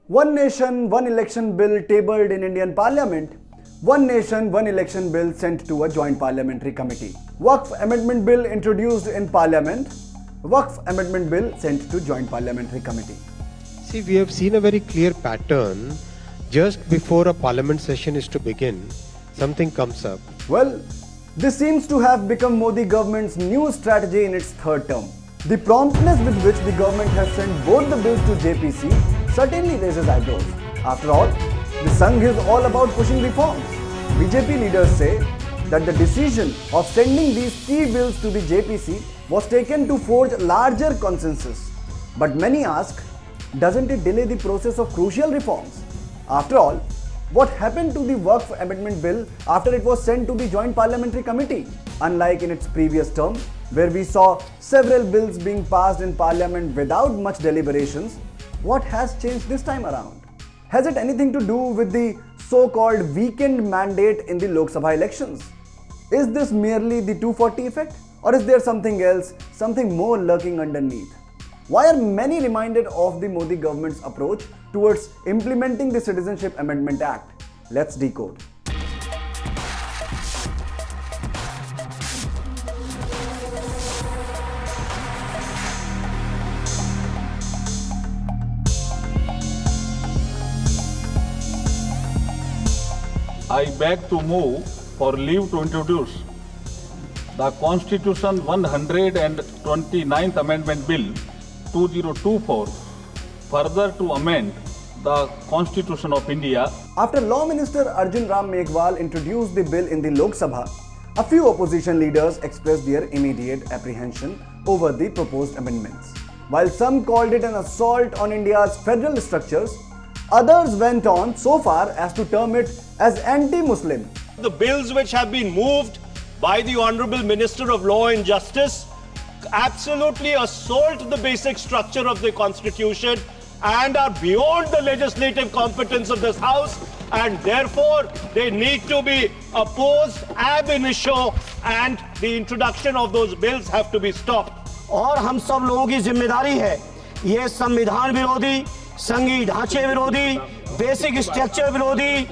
One Nation, One Election Bill tabled in Indian Parliament. One Nation, One Election Bill sent to a Joint Parliamentary Committee. Waqf Amendment Bill introduced in Parliament. Waqf Amendment Bill sent to Joint Parliamentary Committee. See, we have seen a very clear pattern. Just before a parliament session is to begin, something comes up. Well, this seems to have become Modi government's new strategy in its third term. The promptness with which the government has sent both the bills to JPC certainly raises eyebrows. After all, the Sangh is all about pushing reforms. BJP leaders say that the decision of sending these key bills to the JPC was taken to forge larger consensus. But many ask, doesn't it delay the process of crucial reforms? After all, what happened to the Waqf Amendment Bill after it was sent to the Joint Parliamentary Committee? Unlike in its previous term, where we saw several bills being passed in Parliament without much deliberations, what has changed this time around? Has it anything to do with the so-called weekend mandate in the Lok Sabha elections? Is this merely the 240 effect? Or is there something else, something more lurking underneath? Why are many reminded of the Modi government's approach towards implementing the Citizenship Amendment Act? Let's decode. I beg to move for leave to introduce the Constitution 129th Amendment Bill 2024, further to amend the Constitution of India. After Law Minister Arjun Ram Meghwal introduced the bill in the Lok Sabha, a few opposition leaders expressed their immediate apprehension over the proposed amendments. While some called it an assault on India's federal structures, others went on so far as to term it as anti-Muslim. The bills which have been moved by the Honorable Minister of Law and Justice absolutely assault the basic structure of the Constitution and are beyond the legislative competence of this House, and therefore they need to be opposed ab initio, and the introduction of those bills have to be stopped. और हम सब लोगों की जिम्मेदारी है ये संविधान विरोधी, संघीय ढांचे विरोधी, बेसिक स्ट्रक्चर विरोधी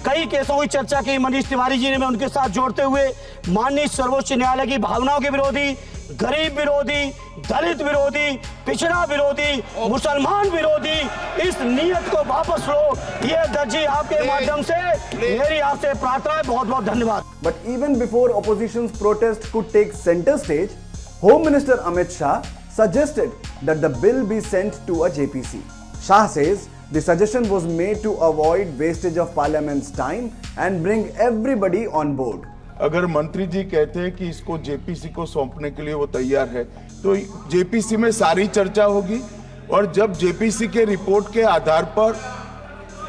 कई केसों की चर्चा की मनीष तिवारी जी ने, मैं उनके साथ जोड़ते हुए माननीय सर्वोच्च न्यायालय की भावनाओं के विरोधी, गरीब विरोधी, दलित विरोधी, पिछड़ा विरोधी, मुसलमान विरोधी, इस नियत को वापस लो, ये अध्यक्ष जी आपके माध्यम से मेरी आपसे प्रार्थना है। बहुत बहुत धन्यवाद। But even before opposition's protest could take center stage, Home Minister Amit Shah suggested that the bill be sent to a JPC. Shah says the suggestion was made to avoid wastage of Parliament's time and bring everybody on board. अगर मंत्री जी कहते हैं कि इसको JPC को सौंपने के लिए वो तैयार है, तो जेपीसी में सारी चर्चा होगी और जब जेपीसी के रिपोर्ट के आधार पर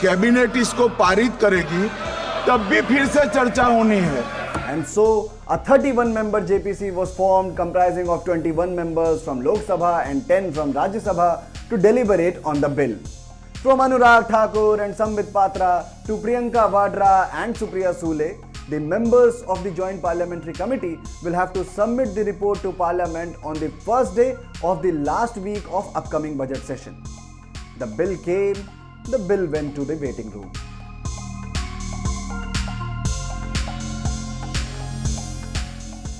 कैबिनेट इसको पारित करेगी, तब भी फिर से चर्चा होनी है. And so, a 31-member JPC was formed comprising of 21 members from Lok Sabha and 10 from Rajya Sabha to deliberate on the bill. From Anurag Thakur and Sambit Patra to Priyanka Vadra and Supriya Sule, the members of the Joint Parliamentary Committee will have to submit the report to Parliament on the first day of the last week of upcoming budget session. The bill came, the bill went to the waiting room.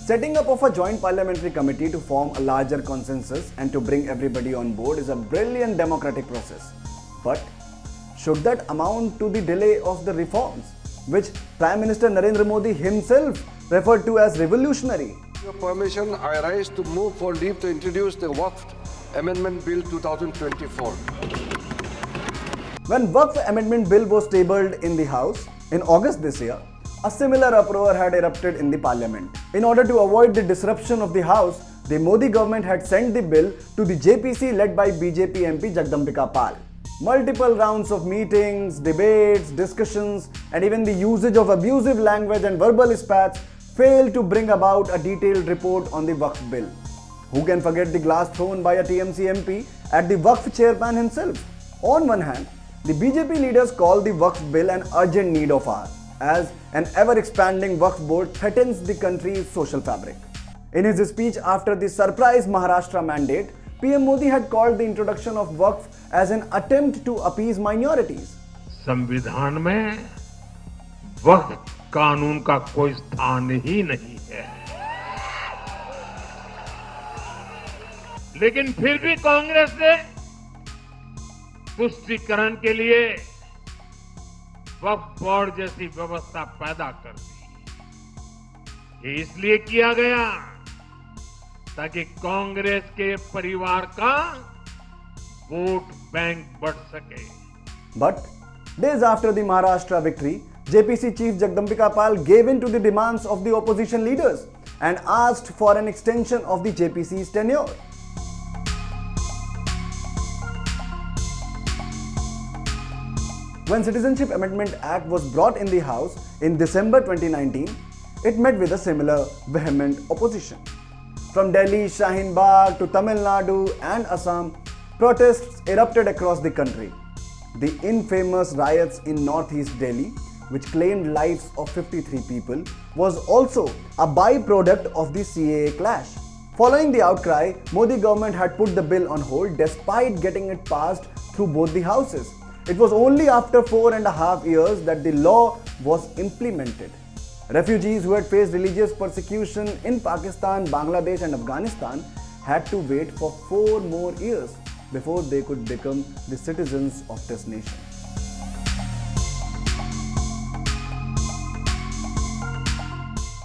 Setting up of a Joint Parliamentary Committee to form a larger consensus and to bring everybody on board is a brilliant democratic process. But should that amount to the delay of the reforms, which Prime Minister Narendra Modi himself referred to as revolutionary? With your permission, I rise to move for leave to introduce the Waqf Amendment Bill 2024. When Waqf Amendment Bill was tabled in the House in August this year, a similar uproar had erupted in the Parliament. In order to avoid the disruption of the House, the Modi government had sent the bill to the JPC led by BJP MP Jagdambika Pal. Multiple rounds of meetings, debates, discussions, and even the usage of abusive language and verbal spats failed to bring about a detailed report on the Waqf Bill. Who can forget the glass thrown by a TMC MP at the Waqf chairman himself? On one hand, the BJP leaders call the Waqf Bill an urgent need of ours, as an ever-expanding Waqf board threatens the country's social fabric. In his speech after the surprise Maharashtra mandate, PM Modi had called the introduction of Waqf as an attempt to appease minorities. संविधान में वक्फ कानून का कोई स्थान ही नहीं है, लेकिन फिर भी कांग्रेस ने तुष्टीकरण के लिए वक्फ बोर्ड जैसी व्यवस्था पैदा कर दी। ये इसलिए किया गया ताकि कांग्रेस के परिवार का वोट बैंक बढ़ सके। But days after the Maharashtra victory, JPC Chief Jagdambika Pal gave in to the demands of the opposition leaders and asked for an extension of the JPC's tenure. When Citizenship Amendment Act was brought in the House in December 2019, it met with a similar vehement opposition. From Delhi, Shaheen Bagh to Tamil Nadu and Assam, protests erupted across the country. The infamous riots in northeast Delhi, which claimed lives of 53 people, was also a byproduct of the CAA clash. Following the outcry, Modi government had put the bill on hold despite getting it passed through both the houses. It was only after 4.5 years that the law was implemented. Refugees who had faced religious persecution in Pakistan, Bangladesh and Afghanistan had to wait for 4 more years before they could become the citizens of this nation.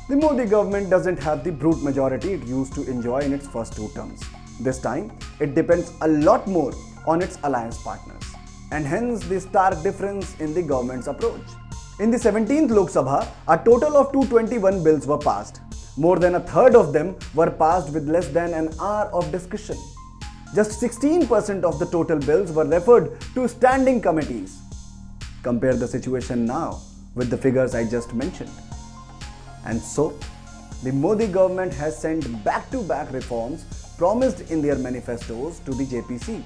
The Modi government doesn't have the brute majority it used to enjoy in its first 2 terms. This time, it depends a lot more on its alliance partners, and hence the stark difference in the government's approach. In the 17th Lok Sabha, a total of 221 bills were passed. More than a third of them were passed with less than an hour of discussion. Just 16% of the total bills were referred to standing committees. Compare the situation now with the figures I just mentioned. And so, the Modi government has sent back-to-back reforms promised in their manifestos to the JPC.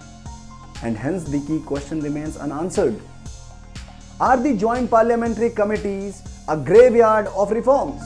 And hence the key question remains unanswered. Are the Joint Parliamentary Committees a graveyard of reforms?